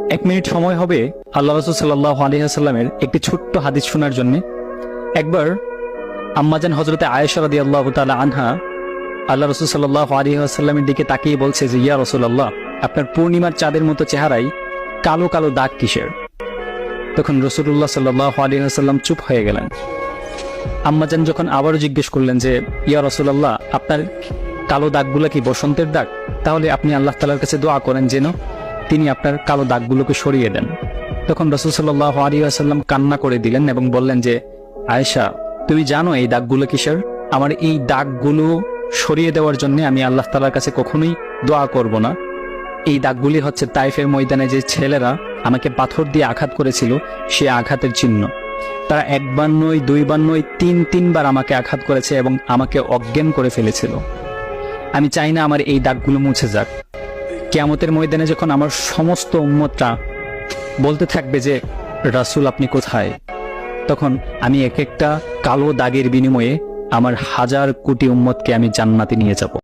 এক মিনিট সময় হবে আল্লাহ রাসূল সাল্লাল্লাহু আলাইহি ওয়াসাল্লামের একটি ছোট্ট হাদিস শোনার জন্য। একবার আম্মাজান হযরতে আয়েশা রাদিয়াল্লাহু তাআলা আনহা আল্লাহ রাসূল সাল্লাল্লাহু আলাইহি ওয়াসাল্লামের দিকে তাকিয়ে বলছে যে, ইয়া রাসূলুল্লাহ, আপনার পূর্ণিমার চাঁদের মতো চেহারায় কালো কালো দাগ কিসের? তখন রাসূলুল্লাহ সাল্লাল্লাহু আলাইহি ওয়াসাল্লাম চুপ হয়ে গেলেন। আম্মাজান যখন আবারও জিজ্ঞেস করলেন যে, ইয়া রাসূলুল্লাহ, আপনার কালো দাগগুলো কি বসন্তের দাগ? তাহলে আপনি আল্লাহ তাআলার কাছে দোয়া করেন যেন তিনি আপনার কালো দাগগুলোকে সরিয়ে দেন। তখন রাসূল সাল্লাল্লাহু আলাইহি ওয়াসাল্লাম কান্না করে দিলেন এবং বললেন যে, আয়েশা, তুমি জানো এই দাগগুলো কিসের? আমার এই দাগগুলো সরিয়ে দেওয়ার জন্য আমি আল্লাহ তাআলার কাছে কখনোই দোয়া করব না। এই দাগগুলি হচ্ছে তাইফের ময়দানে যে ছেলেরা আমাকে পাথর দিয়ে আঘাত করেছিল, সে আঘাতের চিহ্ন। তারা একবার নয়, দুইবার নয়, তিনবার আমাকে আঘাত করেছে এবং আমাকে অজ্ঞান করে ফেলেছিল। আমি চাই না আমার এই দাগগুলো মুছে যাক। কিয়ামতের ময়দানে যখন আমার সমস্ত উম্মতরা বলতে থাকবে যে, রাসূল আপনি কোথায়, তখন আমি এক একটা কালো দাগের বিনিময়ে আমার হাজার কোটি উম্মতকে আমি জান্নাতে নিয়ে যাব।